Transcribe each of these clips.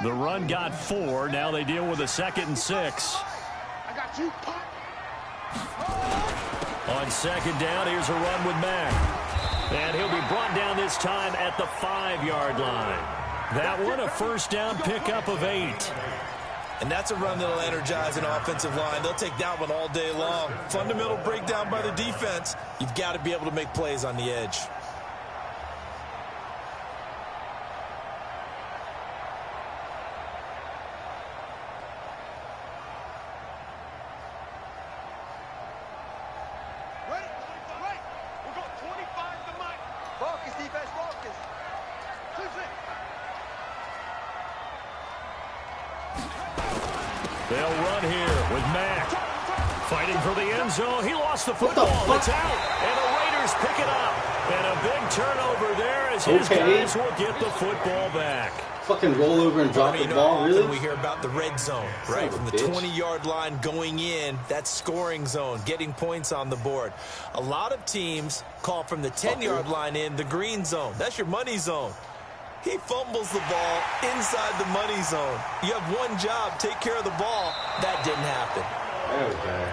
The run got 4. Now they deal with a 2nd and 6. I got you. On 2nd down, here's a run with Mack. And he'll be brought down this time at the 5-yard line. That one a 1st down pickup of 8. And that's a run that'll energize an offensive line. They'll take that one all day long. Fundamental breakdown by the defense. You've got to be able to make plays on the edge. They'll run here with Mack. Fighting for the end zone. He lost the football. It's out. And the Raiders pick it up. And a big turnover there as his guys will get the football back. Fucking roll over and drop the ball, really? We hear about the red zone, right? From the 20-yard line going in, that scoring zone, getting points on the board. A lot of teams call from the 10-yard line in the green zone. That's your money zone. He fumbles the ball inside the money zone. You have one job, take care of the ball. That didn't happen. Okay.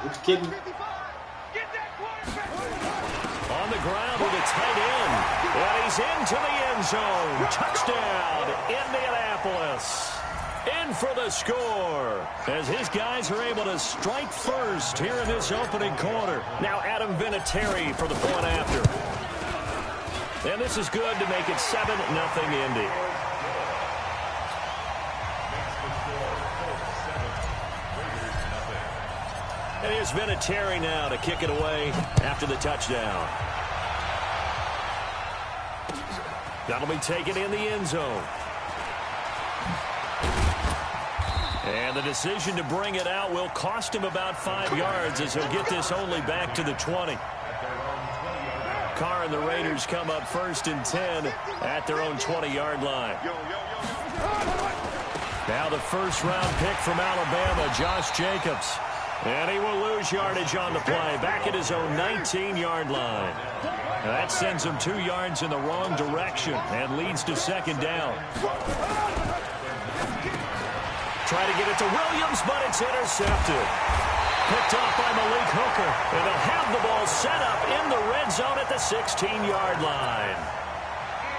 Which kid? On the ground with a tight end. And he's into the end zone. Touchdown, Indianapolis. In for the score as his guys are able to strike first here in this opening quarter. Now Adam Vinatieri for the point after. And this is good to make it 7-0 Indy. And here's Vinatieri now to kick it away after the touchdown. That'll be taken in the end zone. And the decision to bring it out will cost him about 5 yards as he'll get this only back to the 20. Carr and the Raiders come up 1st and 10 at their own 20-yard line. Now the 1st-round pick from Alabama, Josh Jacobs. And he will lose yardage on the play, back at his own 19-yard line. Now that sends him 2 yards in the wrong direction and leads to 2nd down. Try to get it to Williams, but it's intercepted. Picked off by Malik Hooker. And they'll have the ball set up in the red zone at the 16-yard line.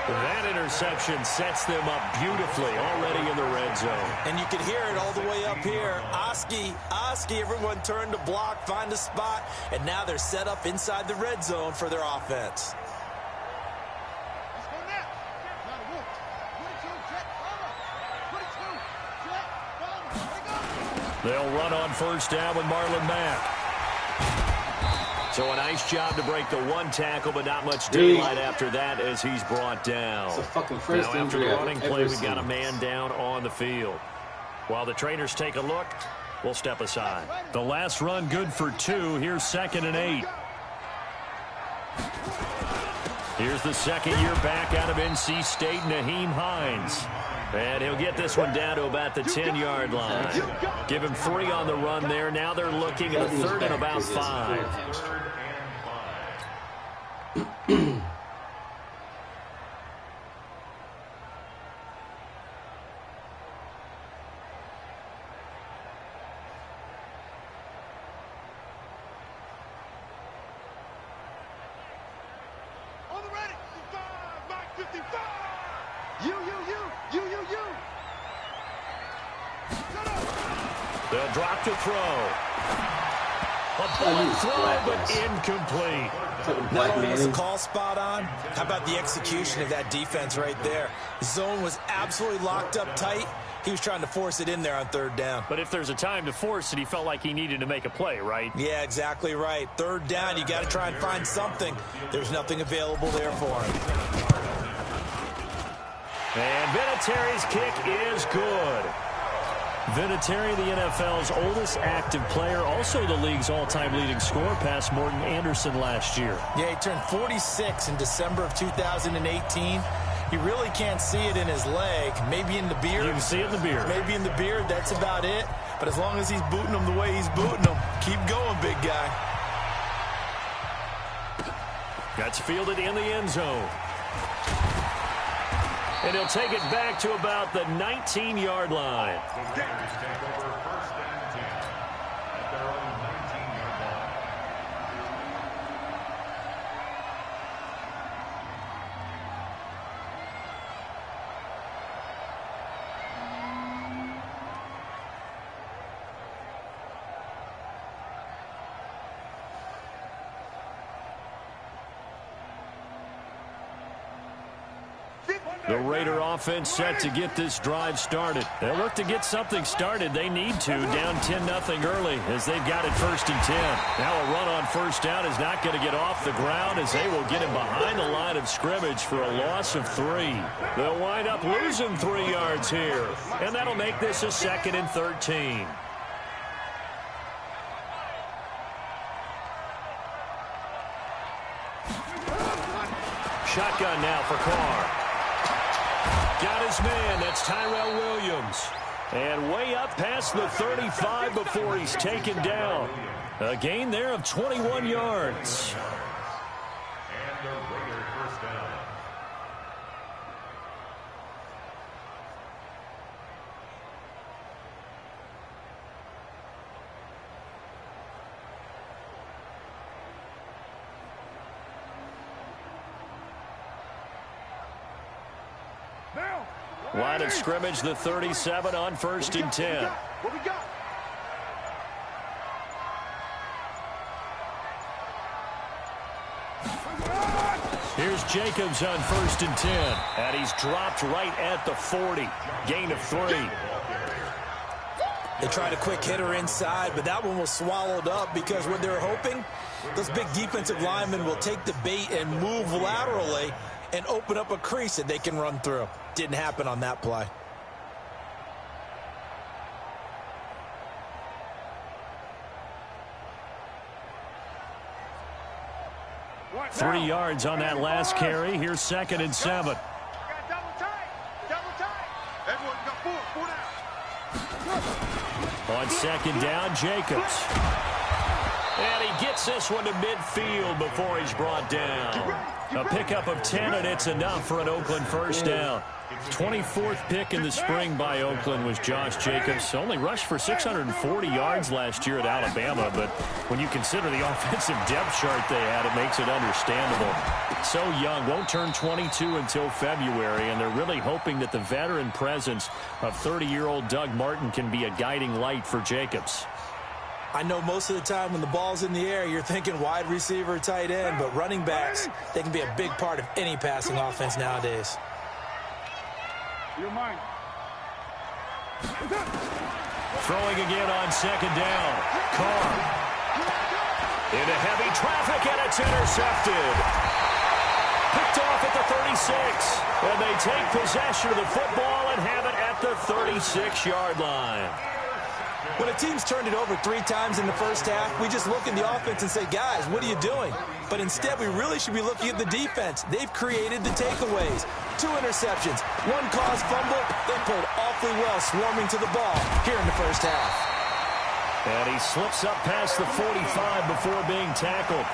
That interception sets them up beautifully already in the red zone. And you can hear it all the way up here. Oski, everyone turned to block, find a spot, and now they're set up inside the red zone for their offense. They'll run on 1st down with Marlon Mack. So a nice job to break the 1 tackle, but not much daylight after that as he's brought down. It's a fucking first now after the injury running I've play, ever we've got a seen. man down on the field. While the trainers take a look, we'll step aside. The last run good for 2. Here's 2nd and 8. Here's the 2nd year back out of NC State, Naheem Hines. And he'll get this one down to about the 10-yard line. Give him 3 on the run there. Now they're looking at a 3rd and about 5. They'll drop to throw. A bullet throw, but incomplete. Not only was the call spot on, how about the execution of that defense right there? The zone was absolutely locked up tight. He was trying to force it in there on 3rd down. But if there's a time to force it, he felt like he needed to make a play, right? Yeah, exactly right. 3rd down, you got to try and find something. There's nothing available there for him. And Vinatieri's kick is good. Vinatieri, the NFL's oldest active player, also the league's all-time leading scorer, past Morton Anderson last year. Yeah, he turned 46 in December of 2018. You really can't see it in his leg. Maybe in the beard. You can see it in the beard. Maybe in the beard. That's about it. But as long as he's booting him the way he's booting him, keep going, big guy. That's fielded in the end zone. And he'll take it back to about the 19-yard line. The Raider offense set to get this drive started. They'll look to get something started. They need to, down 10-0 early as they've got it 1st and 10. Now a run on first down is not going to get off the ground as they will get him behind the line of scrimmage for a loss of 3. They'll wind up losing 3 yards here, and that'll make this a 2nd and 13. Shotgun now for Carr. Got his man. That's Tyrell Williams. And way up past the 35 before he's taken down. A gain there of 21 yards. And the Raider first down. Line of scrimmage, the 37 on 1st and 10. What we got? Here's Jacobs on 1st and 10. And he's dropped right at the 40. Gain of 3. They tried a quick hitter inside, but that one was swallowed up because what they're hoping, those big defensive linemen will take the bait and move laterally and open up a crease that they can run through. Didn't happen on that play. What 3 yards on that last carry. Here's 2nd and 7. Double tight. Double tight. Everyone got four down. On 2nd down, Jacobs. And he gets this one to midfield before he's brought down. A pickup of 10, and it's enough for an Oakland first down. 24th pick in the spring by Oakland was Josh Jacobs. Only rushed for 640 yards last year at Alabama, but when you consider the offensive depth chart they had, it makes it understandable. So young, won't turn 22 until February, and they're really hoping that the veteran presence of 30-year-old Doug Martin can be a guiding light for Jacobs. I know most of the time when the ball's in the air, you're thinking wide receiver, tight end, but running backs, they can be a big part of any passing offense nowadays. Your mind. Throwing again on 2nd down. Carr. Into heavy traffic, and it's intercepted. Picked off at the 36. And they take possession of the football and have it at the 36-yard line. When a team's turned it over 3 times in the first half, we just look at the offense and say, guys, what are you doing? But instead, we really should be looking at the defense. They've created the takeaways. 2 interceptions, 1 caused fumble. They played awfully well swarming to the ball here in the first half. And he slips up past the 45 before being tackled.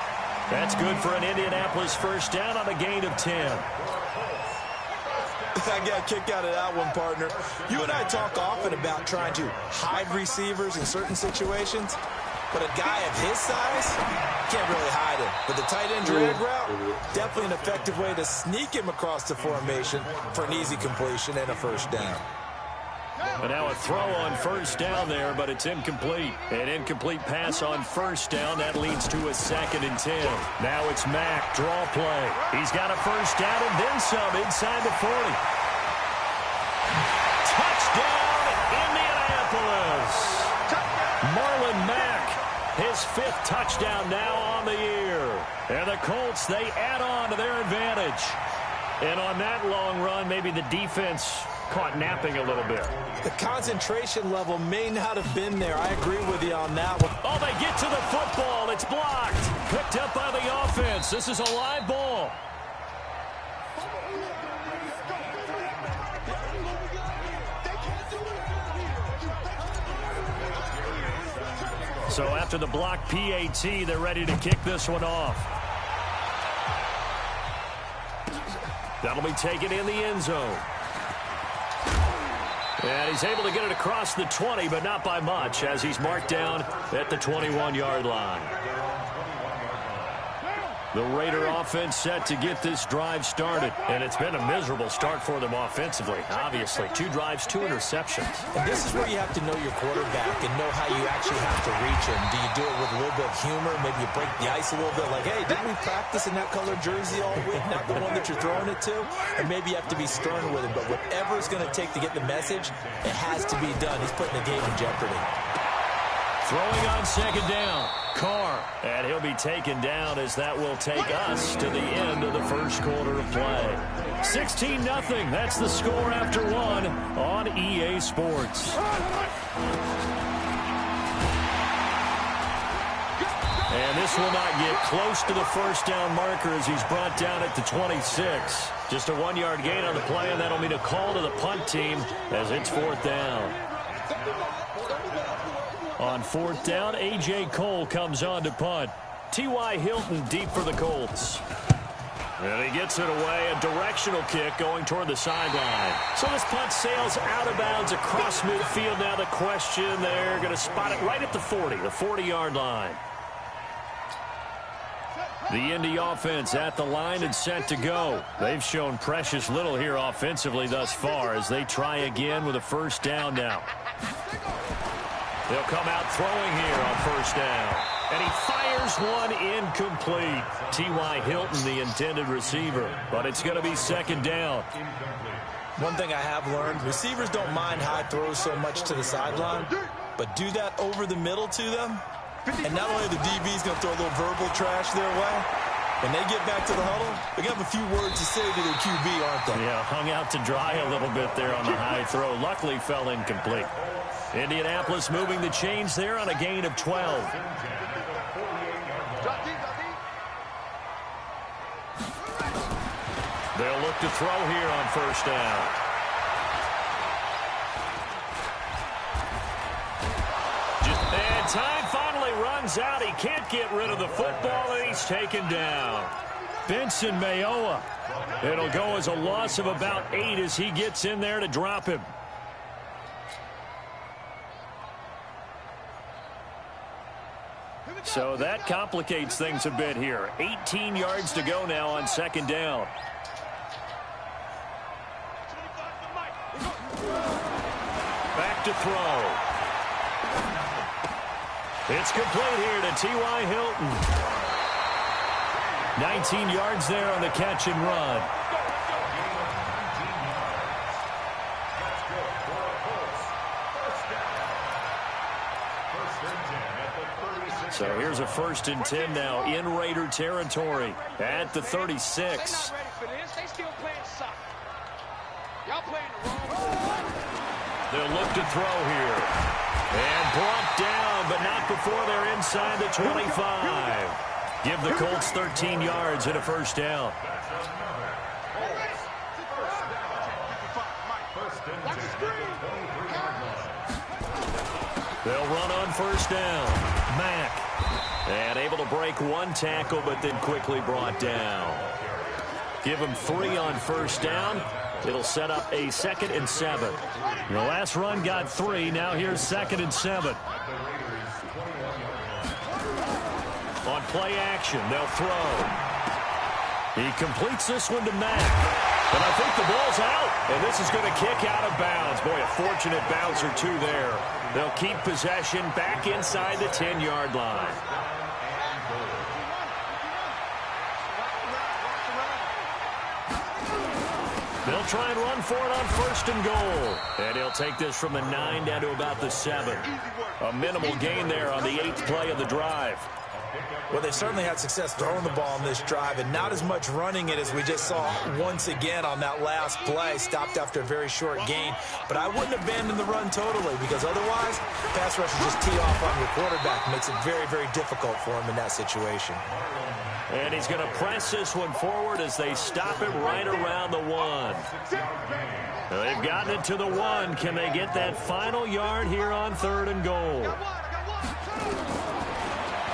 That's good for an Indianapolis first down on a gain of 10. I got a kick out of that one, partner. You and I talk often about trying to hide receivers in certain situations, but a guy of his size can't really hide him. But the tight end drag route, definitely an effective way to sneak him across the formation for an easy completion and a first down. And now a throw on first down there, but it's incomplete. An incomplete pass on first down. That leads to a 2nd and 10. Now it's Mack. Draw play. He's got a first down and then some inside the 40. Touchdown, Indianapolis. Marlon Mack, his 5th touchdown now on the year. And the Colts, they add on to their advantage. And on that long run, maybe the defense caught napping a little bit. The concentration level may not have been there. I agree with you on that one. Oh, they get to the football. It's blocked. Picked up by the offense. This is a live ball. So after the block PAT, they're ready to kick this one off. That'll be taken in the end zone. And he's able to get it across the 20, but not by much, as he's marked down at the 21-yard line. The Raider offense set to get this drive started, and it's been a miserable start for them offensively. Obviously, 2 drives, 2 interceptions. And this is where you have to know your quarterback and know how you actually have to reach him. Do you do it with a little bit of humor? Maybe you break the ice a little bit, like, hey, didn't we practice in that color jersey all week, not the one that you're throwing it to? Or maybe you have to be stern with him, but whatever it's going to take to get the message, it has to be done. He's putting the game in jeopardy. Throwing on second down, Carr, and he'll be taken down as that will take us to the end of the first quarter of play. 16-0, that's the score after 1 on EA Sports. And this will not get close to the first down marker as he's brought down at the 26. Just a 1-yard gain on the play, and that'll mean a call to the punt team as it's 4th down. On 4th down, A.J. Cole comes on to punt. T.Y. Hilton deep for the Colts. And he gets it away, a directional kick going toward the sideline. So this punt sails out of bounds across midfield. Now the question, they're going to spot it right at the 40, the 40-yard line. The Indy offense at the line and set to go. They've shown precious little here offensively thus far as they try again with a first down now. They'll come out throwing here on first down. And he fires one incomplete. T.Y. Hilton, the intended receiver. But it's going to be second down. One thing I have learned, receivers don't mind high throws so much to the sideline, but do that over the middle to them. And not only the DB's going to throw a little verbal trash their way, when they get back to the huddle, they're going to have a few words to say to their QB, aren't they? Yeah, hung out to dry a little bit there on the high throw. Luckily fell incomplete. Indianapolis moving the chains there on a gain of 12. They'll look to throw here on first down. And time finally runs out. He can't get rid of the football, and he's taken down. Benson Mayowa. It'll go as a loss of about 8 as he gets in there to drop him. So that complicates things a bit here. 18 yards to go now on second down. Back to throw. It's complete here to T.Y. Hilton. 19 yards there on the catch and run. So here's a 1st and 10 now in Raider territory at the 36. They'll look to throw here. And brought down, but not before they're inside the 25. Give the Colts 13 yards and a first down. They'll run on first down. Mack. And able to break one tackle, but then quickly brought down. Give him 3 on first down. It'll set up a 2nd and 7. The last run got 3. Now here's 2nd and 7. On play action, they'll throw. He completes this one to Mack. And I think the ball's out. And this is going to kick out of bounds. Boy, a fortunate bounce or 2 there. They'll keep possession back inside the 10-yard line. They'll try and run for it on 1st and goal. And he'll take this from the 9 down to about the 7. A minimal gain there on the 8th play of the drive. Well, they've certainly had success throwing the ball on this drive, and not as much running it as we just saw once again on that last play. Stopped after a very short gain. But I wouldn't abandon the run totally, because otherwise, pass rush will just tee off on your quarterback. Makes it very, very difficult for him in that situation. And he's going to press this one forward as they stop it right around the 1. They've gotten it to the 1. Can they get that final yard here on 3rd and goal?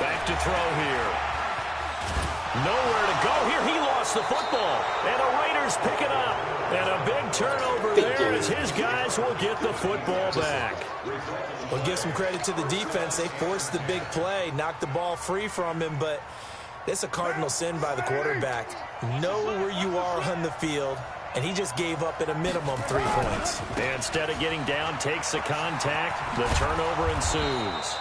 Back to throw here. Nowhere to go here. He lost the football. And the Raiders pick it up. And a big turnover there as his guys will get the football back. Well, give some credit to the defense. They forced the big play, knocked the ball free from him, but it's a cardinal sin by the quarterback. Know where you are on the field, and he just gave up at a minimum 3 points. Instead of getting down, takes the contact. The turnover ensues.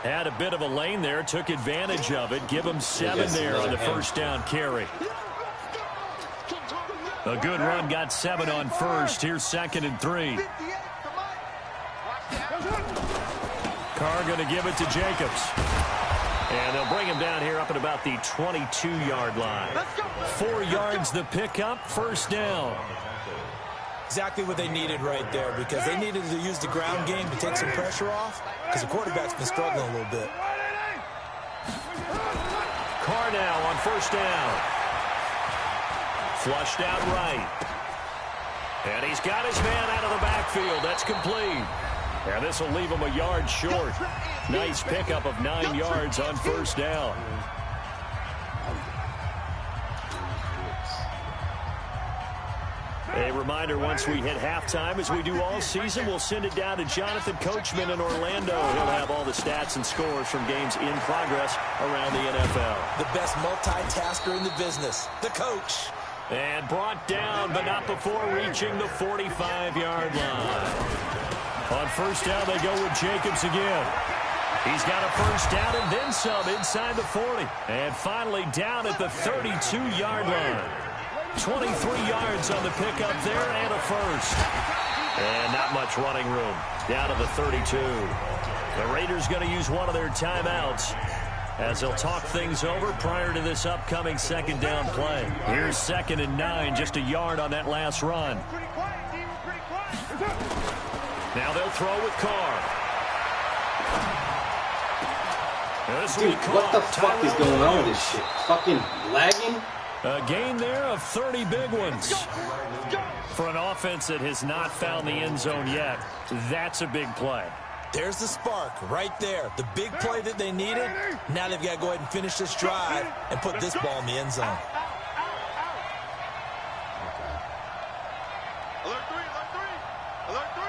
Had a bit of a lane there, took advantage of it. Give him 7 there on the first down carry. A good run, got 7 on first. Here's 2nd and 3. Carr going to give it to Jacobs. And they'll bring him down here up at about the 22-yard line. 4 yards the pickup, first down. Exactly what they needed right there, because they needed to use the ground game to take some pressure off, because the quarterback's been struggling a little bit. Carr now on first down. Flushed out right. And he's got his man out of the backfield. That's complete. And this will leave him a yard short. Nice pickup of 9 yards on first down. A reminder, once we hit halftime, as we do all season, we'll send it down to Jonathan Coachman in Orlando. He'll have all the stats and scores from games in progress around the NFL. The best multitasker in the business, the coach. And brought down, but not before reaching the 45-yard line. On first down, they go with Jacobs again. He's got a first down and then some inside the 40. And finally down at the 32-yard line. 23 yards on the pickup there and a first. And not much running room. Down to the 32. The Raiders going to use one of their timeouts as they'll talk things over prior to this upcoming second down play. Here's 2nd and 9, just a yard on that last run. Now they'll throw with Carr. Dude, what the fuck is going on with this shit? Fucking lagging? A gain there of 30 big ones. For an offense that has not found the end zone yet, that's a big play. There's the spark right there. The big play that they needed. Now they've got to go ahead and finish this drive and put this ball in the end zone. Alert 3, alert 3. Alert 3.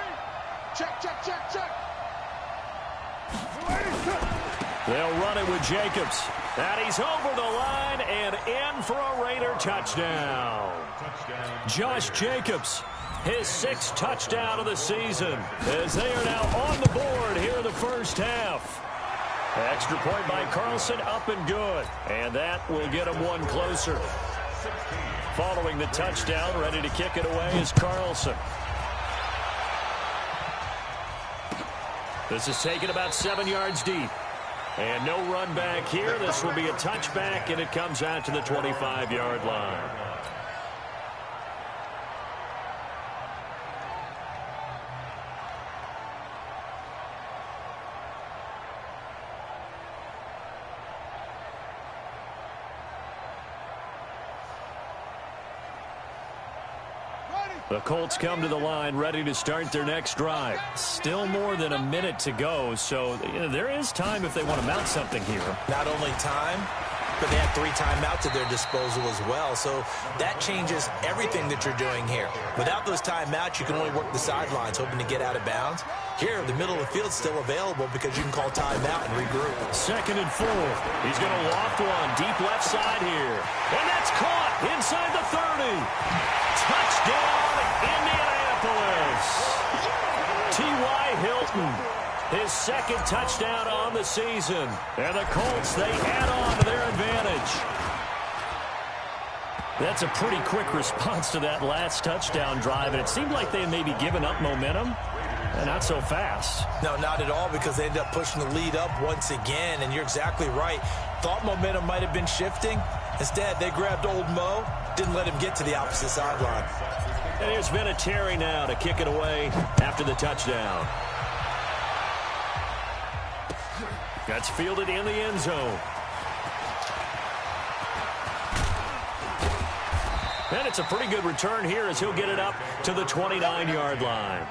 Check, check, check, check. They'll run it with Jacobs. And he's over the line and in for a Raider touchdown. Josh Jacobs, his 6th touchdown of the season, as they are now on the board here in the first half. Extra point by Carlson, up and good. And that will get him one closer. Following the touchdown, ready to kick it away is Carlson. This is taken about 7 yards deep. And no run back here. This will be a touchback, and it comes out to the 25-yard line. The Colts come to the line ready to start their next drive. Still more than a minute to go, so there is time if they want to mount something here. Not only time, but they have 3 timeouts at their disposal as well, so that changes everything that you're doing here. Without those timeouts, you can only work the sidelines, hoping to get out of bounds. Here, the middle of the field is still available because you can call timeout and regroup. 2nd and 4. He's going to loft one deep left side here. And that's caught inside the 30. Touchdown, Indianapolis. T.Y. Hilton, his 2nd touchdown on the season. And the Colts, they add on to their advantage. That's a pretty quick response to that last touchdown drive. And it seemed like they had maybe given up momentum. And not so fast. No, not at all, because they ended up pushing the lead up once again. And you're exactly right. Thought momentum might have been shifting. Instead, they grabbed old Mo, didn't let him get to the opposite sideline. And here's Vinatieri now to kick it away after the touchdown. That's fielded in the end zone. And it's a pretty good return here as he'll get it up to the 29-yard line.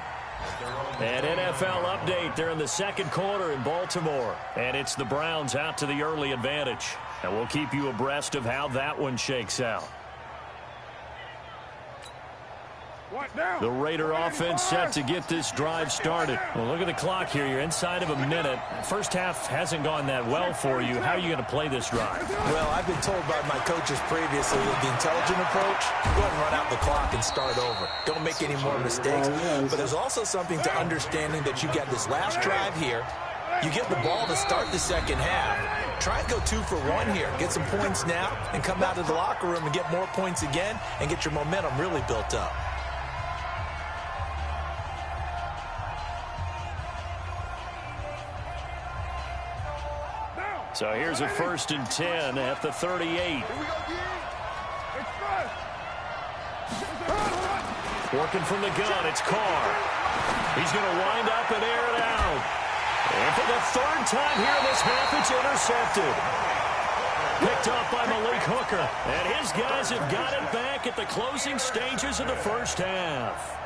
An NFL update. They're in the second quarter in Baltimore. And it's the Browns out to the early advantage. And we'll keep you abreast of how that one shakes out. The Raider offense set to get this drive started. Well, look at the clock here. You're inside of a minute. First half hasn't gone that well for you. How are you going to play this drive? Well, I've been told by my coaches previously that the intelligent approach, go ahead and run out the clock and start over. Don't make any more mistakes. But there's also something to understanding that you got this last drive here. You get the ball to start the second half. Try and go 2 for 1 here. Get some points now and come out of the locker room and get more points again and get your momentum really built up. So here's a 1st and 10 at the 38. Working from the gun, it's Carr. He's going to wind up and air it out. And for the 3rd time here in this half, it's intercepted. Picked up by Malik Hooker. And his guys have got it back at the closing stages of the first half.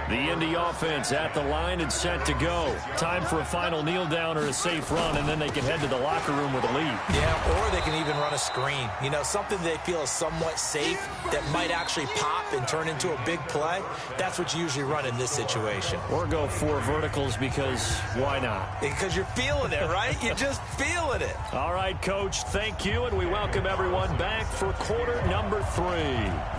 The Indy offense at the line and set to go. Time for a final kneel down or a safe run, and then they can head to the locker room with a lead. Yeah, or they can even run a screen. You know, something they feel is somewhat safe that might actually pop and turn into a big play. That's what you usually run in this situation. Or go 4 verticals because why not? Because you're feeling it, right? You're just feeling it. All right, Coach, thank you, and we welcome everyone back for quarter number 3.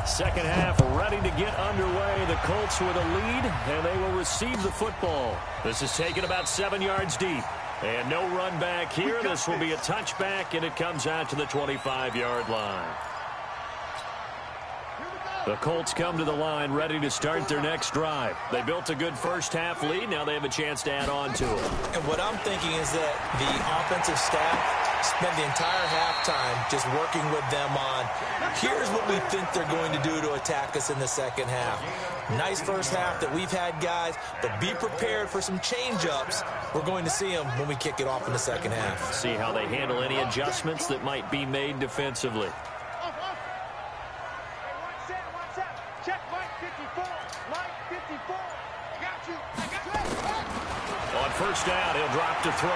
Second half ready to get underway. The Colts with a lead, and they will receive the football. This is taken about 7 yards deep. And no run back here. This will be a touchback, and it comes out to the 25-yard line. The Colts come to the line ready to start their next drive. They built a good first half lead. Now they have a chance to add on to it. And what I'm thinking is that the offensive staff spend the entire halftime just working with them on, here's what we think they're going to do to attack us in the second half. Nice first half that we've had, guys, but be prepared for some change-ups. We're going to see them when we kick it off in the second half. See how they handle any adjustments that might be made defensively. On first down, he'll drop to throw.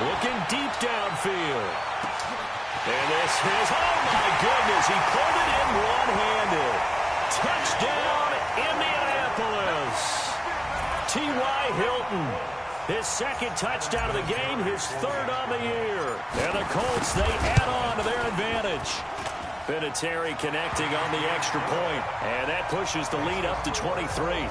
Looking deep downfield. And this is, oh my goodness, he pulled it in one-handed. Touchdown, Indianapolis. T.Y. Hilton. His 2nd touchdown of the game, his 3rd on the year. And the Colts, they add on to their advantage. Vinatieri connecting on the extra point. And that pushes the lead up to 23.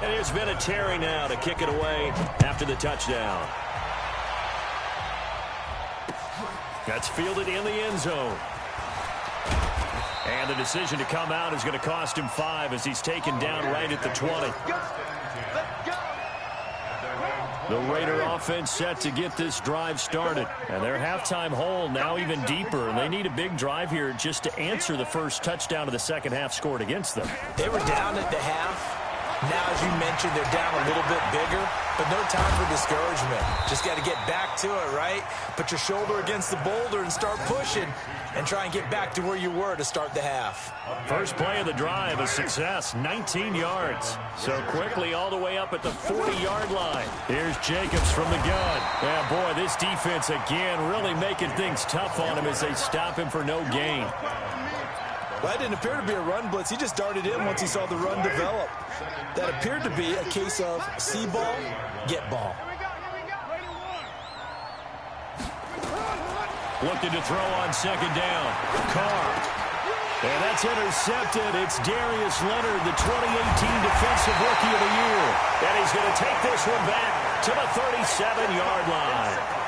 And here's Vinatieri now to kick it away after the touchdown. That's fielded in the end zone. And the decision to come out is going to cost him 5 as he's taken down right at the 20. The Raider offense set to get this drive started. And their halftime hole now even deeper. And they need a big drive here just to answer the first touchdown of the second half scored against them. They were down at the half. Now, as you mentioned, they're down a little bit bigger, but no time for discouragement. Just got to get back to it, right? Put your shoulder against the boulder and start pushing and try and get back to where you were to start the half. First play of the drive, a success, 19 yards. So quickly all the way up at the 40-yard line. Here's Jacobs from the gun. Yeah, boy, this defense again really making things tough on him as they stop him for no gain. Well, that didn't appear to be a run blitz. He just darted in once he saw the run develop. That appeared to be a case of see ball, get ball. Looking to throw on second down. Carr. And that's intercepted. It's Darius Leonard, the 2018 Defensive Rookie of the Year. And he's going to take this one back to the 37-yard line.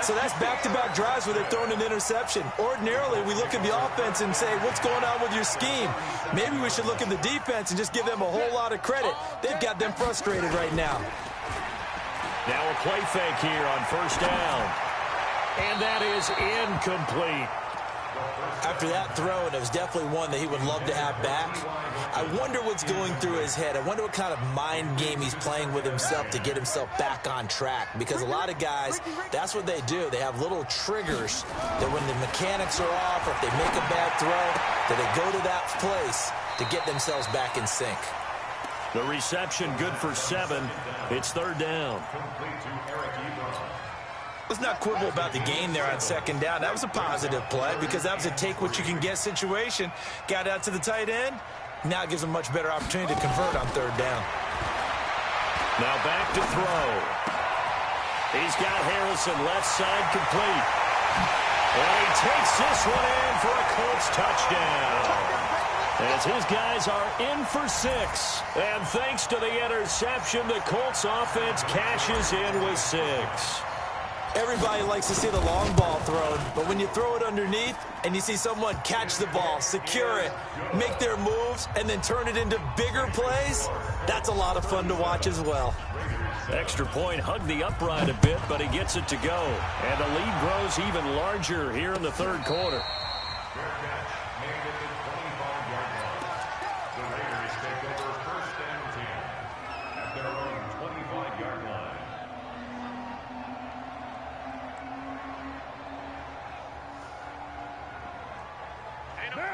So that's back-to-back drives where they've thrown an interception. Ordinarily, we look at the offense and say, what's going on with your scheme? Maybe we should look at the defense and just give them a whole lot of credit. They've got them frustrated right now. Now a play fake here on first down. And that is incomplete. After that throw, and it was definitely one that he would love to have back, I wonder what's going through his head. I wonder what kind of mind game he's playing with himself to get himself back on track. Because a lot of guys, that's what they do. They have little triggers that when the mechanics are off or if they make a bad throw, that they go to that place to get themselves back in sync. The reception good for 7. It's third down. Let's not quibble about the gain there on second down. That was a positive play because that was a take-what-you-can-get situation. Got out to the tight end. Now it gives them a much better opportunity to convert on third down. Now back to throw. He's got Harrison left side complete. And he takes this one in for a Colts touchdown. As his guys are in for 6. And thanks to the interception, the Colts offense cashes in with 6. Everybody likes to see the long ball thrown, but when you throw it underneath and you see someone catch the ball, secure it, make their moves, and then turn it into bigger plays, that's a lot of fun to watch as well. Extra point hugged the upright a bit, but he gets it to go. And the lead grows even larger here in the third quarter.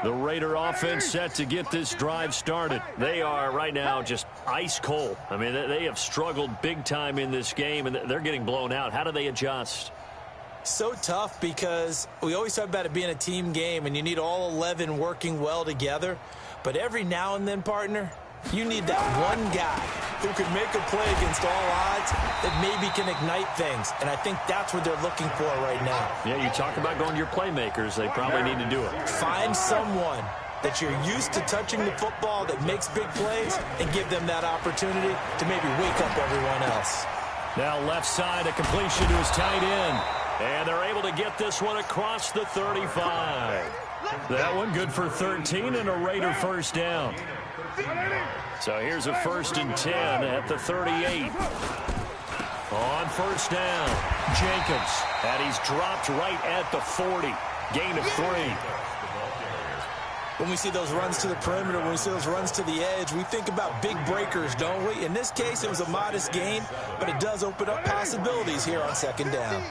The Raider offense set to get this drive started. They are right now just ice cold. I mean, they have struggled big time in this game, and they're getting blown out. How do they adjust? So tough because we always talk about it being a team game, and you need all 11 working well together. But every now and then, partner, you need that one guy who can make a play against all odds that maybe can ignite things. And I think that's what they're looking for right now. Yeah, you talk about going to your playmakers. They probably need to do it. Find someone that you're used to touching the football that makes big plays and give them that opportunity to maybe wake up everyone else. Now left side, a completion to his tight end. And they're able to get this one across the 35. That one good for 13 and a Raider first down. So here's a 1st and 10 at the 38. On first down, Jacobs. And he's dropped right at the 40. Gain of 3. When we see those runs to the perimeter, when we see those runs to the edge, we think about big breakers, don't we? In this case, it was a modest gain, but it does open up possibilities here on second down.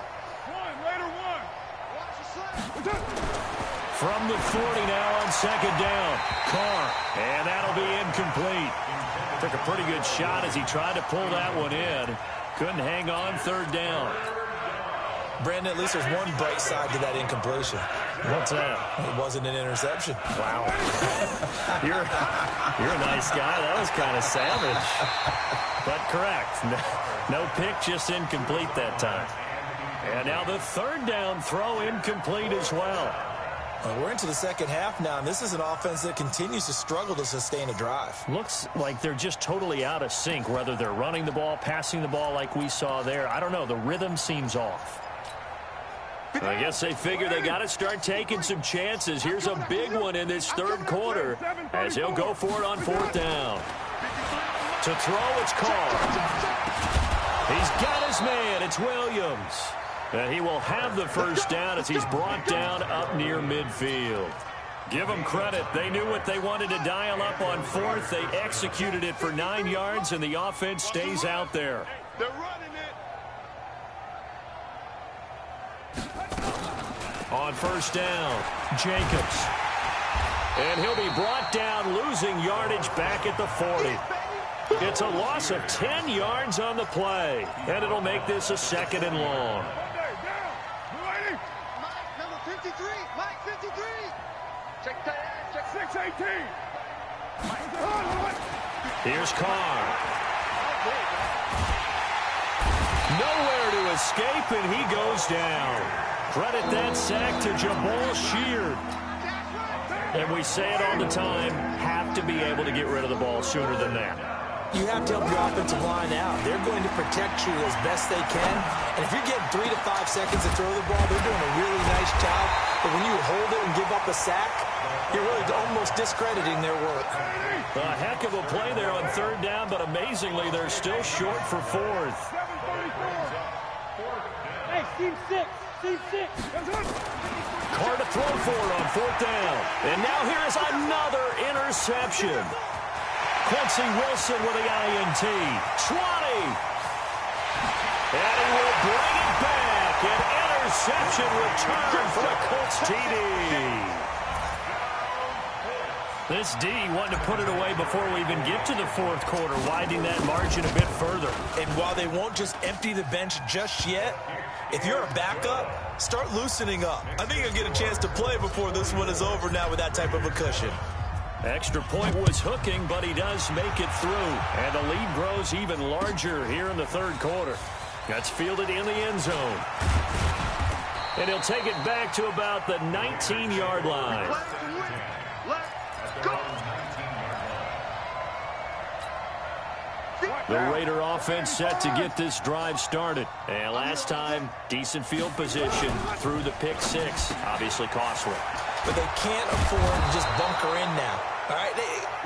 From the 40 now on second down. Carr, and that'll be incomplete. Took a pretty good shot as he tried to pull that one in. Couldn't hang on third down. Brandon, at least there's one bright side to that incompletion. What's that? It wasn't an interception. Wow. You're a nice guy. That was kind of savage. But correct. No pick, just incomplete that time. And now the third down throw incomplete as well. We're into the second half now, and this is an offense that continues to struggle to sustain a drive. Looks like they're just totally out of sync, whether they're running the ball, passing the ball like we saw there. I don't know. The rhythm seems off. I guess they figure they got to start taking some chances. Here's a big one in this third quarter as he'll go for it on fourth down. To throw, it's Carr. He's got his man. It's Williams. And he will have the first down as he's brought down up near midfield. Give them credit. They knew what they wanted to dial up on fourth. They executed it for 9 yards, and the offense stays out there. They're running it. On first down, Jacobs. And he'll be brought down, losing yardage back at the 40. It's a loss of 10 yards on the play, and it'll make this a 2nd and long. Here's Carr. Nowhere to escape, and he goes down. Credit that sack to Jabal Sheard. And we say it all the time, have to be able to get rid of the ball sooner than that. You have to help your offensive line out. They're going to protect you as best they can. And if you're getting 3 to 5 seconds to throw the ball, they're doing a really nice job. But when you hold it and give up a sack, you're really almost discrediting their work. A heck of a play there on third down, but amazingly, they're still short for fourth. Hey, team 6. Team 6. Carr to throw for it on fourth down. And now here is another interception. Quincy Wilson with the INT. 20. And he will bring it back. An interception return for a Colts TD. This D wanting to put it away before we even get to the fourth quarter, widening that margin a bit further. And while they won't just empty the bench just yet, if you're a backup, start loosening up. I think you'll get a chance to play before this one is over now with that type of a cushion. Extra point was hooking, but he does make it through. And the lead grows even larger here in the third quarter. That's fielded in the end zone. And he'll take it back to about the 19-yard line. The Raider offense set to get this drive started. And last time, decent field position through the pick six. Obviously costly. But they can't afford to just bunker in now. All right,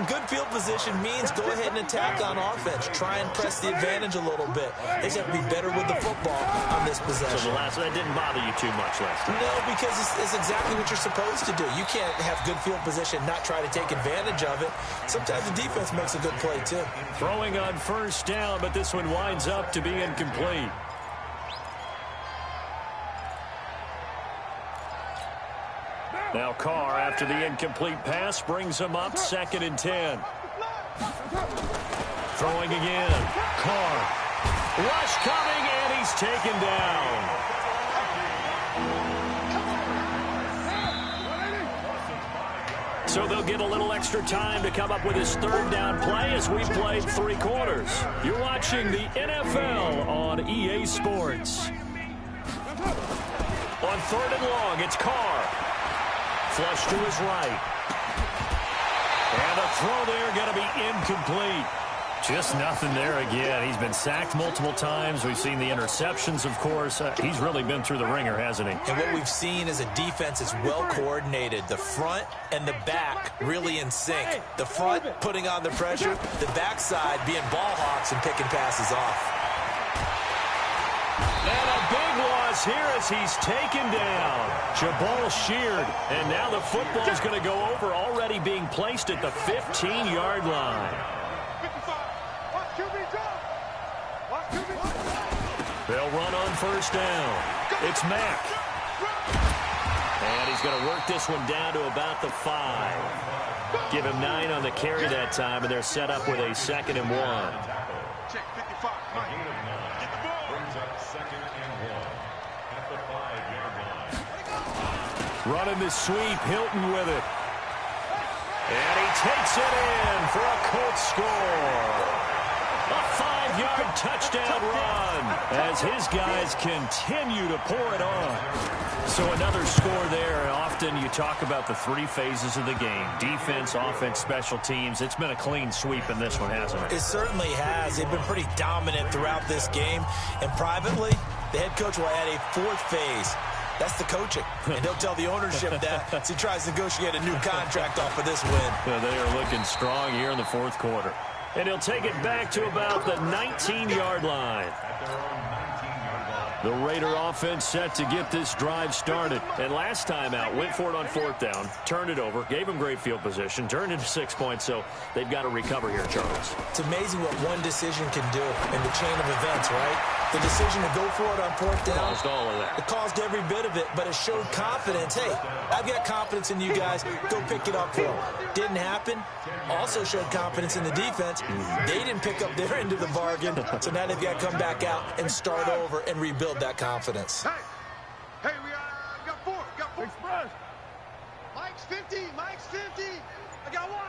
good field position means go ahead and attack on offense. Try and press the advantage a little bit. They just have to be better with the football on this possession. So that didn't bother you too much last time? No, because it's exactly what you're supposed to do. You can't have good field position, not try to take advantage of it. Sometimes the defense makes a good play, too. Throwing on first down, but this one winds up to be incomplete. Now Carr, after the incomplete pass, brings him up 2nd and 10. Throwing again. Carr. Rush coming, and he's taken down. So they'll get a little extra time to come up with his third down play as we played 3 quarters. You're watching the NFL on EA Sports. On 3rd and long, it's Carr. Flush to his right. And a throw there going to be incomplete. Just nothing there again. He's been sacked multiple times. We've seen the interceptions, of course. He's really been through the ringer, hasn't he? And what we've seen is a defense that's well coordinated. The front and the back really in sync. The front putting on the pressure. The backside being ball hawks and picking passes off. And a big loss here as he's taken down. Jabal sheared. And now the football is going to go over, already being placed at the 15-yard line. They'll run on first down. It's Mack. And he's going to work this one down to about the 5. Give him 9 on the carry that time, and they're set up with a 2nd and 1. Check 55. Get the ball. Brings up 2nd and 1 at the 5-yard line. Running the sweep, Hilton with it. And he takes it in for a Colts score. A 5-yard touchdown run as his guys continue to pour it on. So another score there. Often you talk about the 3 phases of the game. Defense, offense, special teams. It's been a clean sweep in this one, hasn't it? It certainly has. They've been pretty dominant throughout this game. And privately, the head coach will add a 4th phase. That's the coaching. And he'll tell the ownership that as he tries to negotiate a new contract off of this win. Well, they are looking strong here in the 4th quarter. And he'll take it back to about the 19-yard line. The Raider offense set to get this drive started. And last time out, went for it on 4th down, turned it over, gave them great field position, turned into 6 points, so they've got to recover here, Charles. It's amazing what one decision can do in the chain of events, right? The decision to go for it on 4th down. Caused all of that. It caused every bit of it, but it showed confidence. Hey, I've got confidence in you guys. Go pick it up for them. Didn't happen. Also showed confidence in the defense. They didn't pick up their end of the bargain, so now they've got to come back out and start over and rebuild that confidence. Hey, we got 4. Express. Mike's 50. I got 1.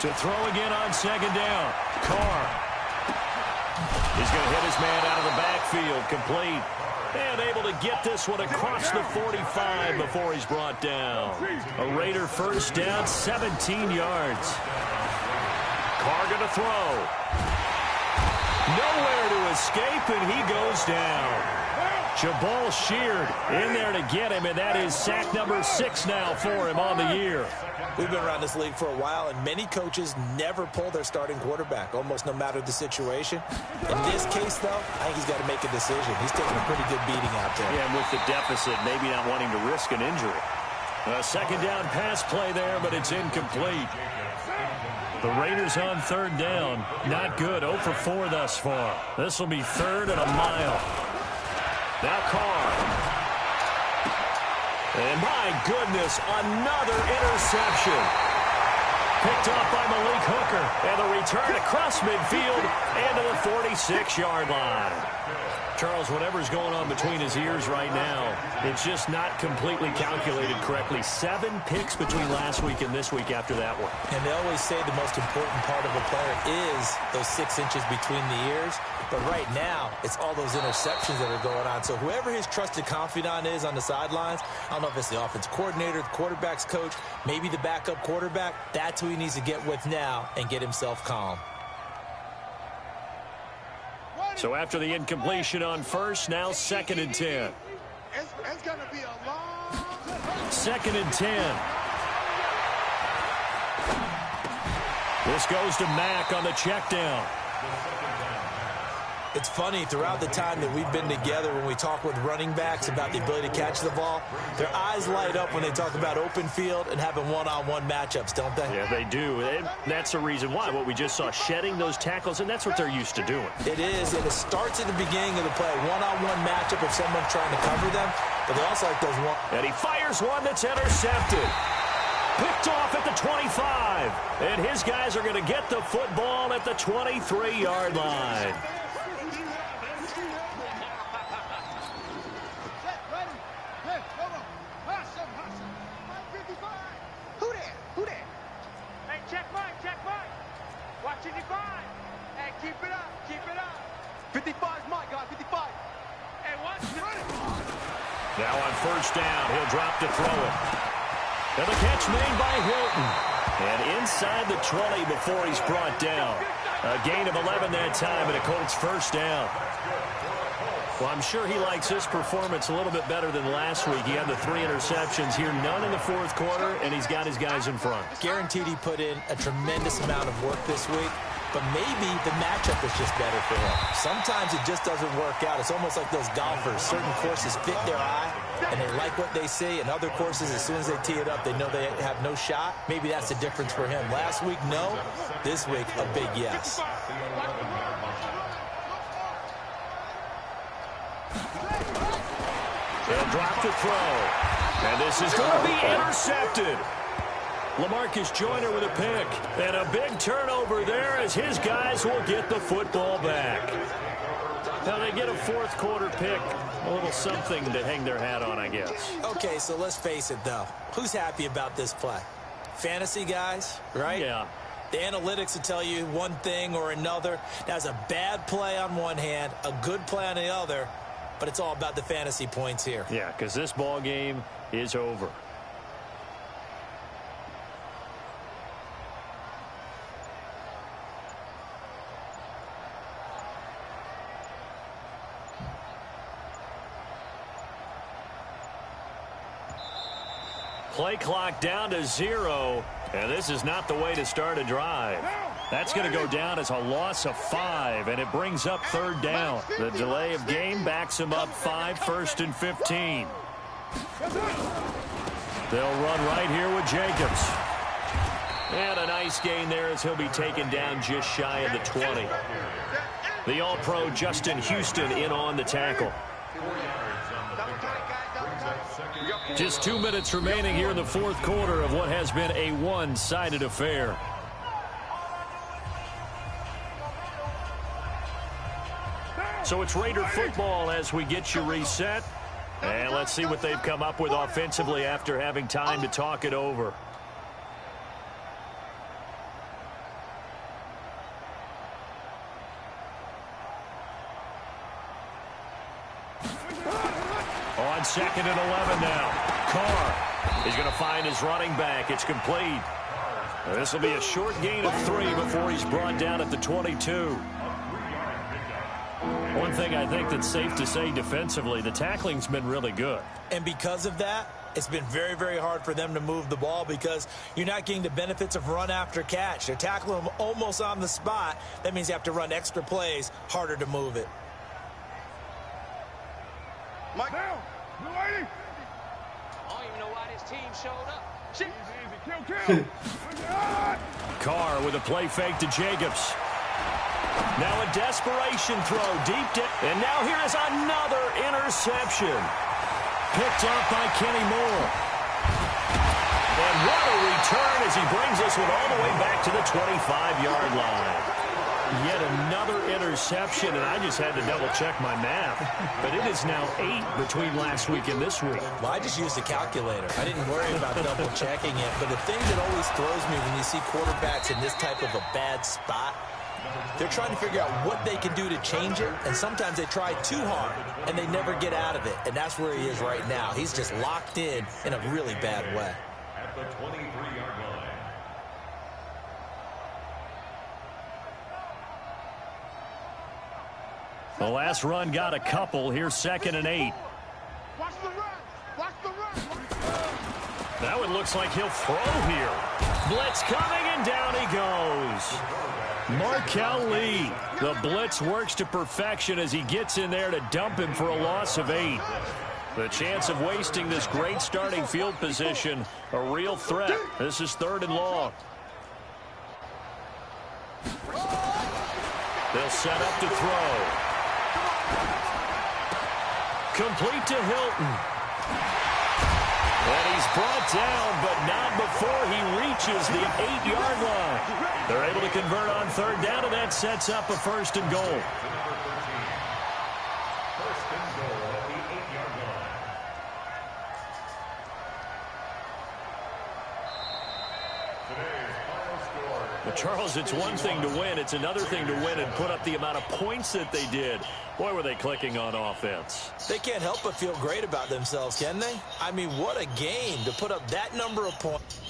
To throw again on 2nd down. Carr. He's going to hit his man out of the backfield. Complete. And able to get this one across the 45 before he's brought down. A Raider first down, 17 yards. Carr going to throw. Nowhere to escape, and he goes down. Jabal sheared in there to get him, and that is sack number 6 now for him on the year. We've been around this league for a while, and many coaches never pull their starting quarterback, almost no matter the situation. In this case, though, I think he's got to make a decision. He's taking a pretty good beating out there. Yeah, and with the deficit, maybe not wanting to risk an injury. A 2nd down pass play there, but it's incomplete. The Raiders on 3rd down. Not good. 0 for 4 thus far. This will be 3rd and a mile. Now Carr. And my goodness, another interception. Picked off by Malik Hooker. And the return across midfield and to the 46-yard line. Charles, whatever's going on between his ears right now, it's just not completely calculated correctly. 7 picks between last week and this week after that one. And they always say the most important part of a player is those 6 inches between the ears. But right now, it's all those interceptions that are going on. So whoever his trusted confidant is on the sidelines, I don't know if it's the offense coordinator, the quarterback's coach, maybe the backup quarterback, that's who he needs to get with now and get himself calm. So after the incompletion on first, now 2nd and 10. It's going to be a long... 2nd and 10. This goes to Mack on the check down. It's funny, throughout the time that we've been together, when we talk with running backs about the ability to catch the ball, their eyes light up when they talk about open field and having one-on-one matchups, don't they? Yeah, they do. And that's the reason why. What we just saw, shedding those tackles, and that's what they're used to doing. It is, and it starts at the beginning of the play. One-on-one matchup if someone's trying to cover them, but they also like those one. And he fires one that's intercepted. Picked off at the 25. And his guys are going to get the football at the 23-yard line. Now on first down, he'll drop to throw it. And the catch made by Hilton. And inside the 20 before he's brought down. A gain of 11 that time, and a Colts first down. Well, I'm sure he likes this performance a little bit better than last week. He had the 3 interceptions here, none in the 4th quarter, and he's got his guys in front. Guaranteed he put in a tremendous amount of work this week, but maybe the matchup is just better for him. Sometimes it just doesn't work out. It's almost like those golfers. Certain courses fit their eye, and they like what they see, and other courses, as soon as they tee it up, they know they have no shot. Maybe that's the difference for him. Last week, no. This week, a big yes. He'll drop to throw. And this is going to be intercepted. LaMarcus Joyner with a pick. And a big turnover there as his guys will get the football back. Now they get a 4th quarter pick. A little something to hang their hat on, I guess. Okay, so let's face it, though. Who's happy about this play? Fantasy guys, right? Yeah. The analytics will tell you one thing or another. That's a bad play on one hand, a good play on the other. But it's all about the fantasy points here. Yeah, because this ball game is over. Play clock down to 0, and this is not the way to start a drive. That's going to go down as a loss of 5, and it brings up 3rd down. The delay of game backs him up 5, 1st and 15. They'll run right here with Jacobs. And a nice gain there as he'll be taken down just shy of the 20. The All-Pro Justin Houston in on the tackle. Just 2 minutes remaining here in the 4th quarter of what has been a one-sided affair. So it's Raider football as we get you reset. And let's see what they've come up with offensively after having time to talk it over. On 2nd and 11 now. Carr is going to find his running back. It's complete. This will be a short gain of 3 before he's brought down at the 22. One thing I think that's safe to say defensively, the tackling's been really good. And because of that, it's been very, very hard for them to move the ball because you're not getting the benefits of run after catch. They're tackling them almost on the spot. That means you have to run extra plays, harder to move it. Mike down. You lady. I don't even know why this team showed up. Shit. Kill. Carr with a play fake to Jacobs. Now a desperation throw deep down. And now here is another interception. picked off by Kenny Moore. And what a return as he brings us all the way back to the 25-yard line. Yet another interception, and I just had to double-check my math. But it is now 8 between last week and this week. Well, I just used a calculator. I didn't worry about double-checking it. But the thing that always throws me when you see quarterbacks in this type of a bad spot, they're trying to figure out what they can do to change it, and sometimes they try too hard, and they never get out of it. And that's where he is right now. He's just locked in a really bad way. At the 23-yard line. The last run got a couple. Here's 2nd and 8. Watch the run. Watch the run. That one looks like he'll throw here. Blitz coming, and down he goes. Markel Lee. The blitz works to perfection as he gets in there to dump him for a loss of 8. The chance of wasting this great starting field position, a real threat. This is 3rd and long. They'll set up to throw. Complete to Hilton. And he's brought down, but not before he reaches the 8-yard line. They're able to convert on 3rd down, and that sets up a 1st and goal. Charles, it's one thing to win. It's another thing to win and put up the amount of points that they did. Boy, were they clicking on offense. They can't help but feel great about themselves, can they? I mean, what a game to put up that number of points.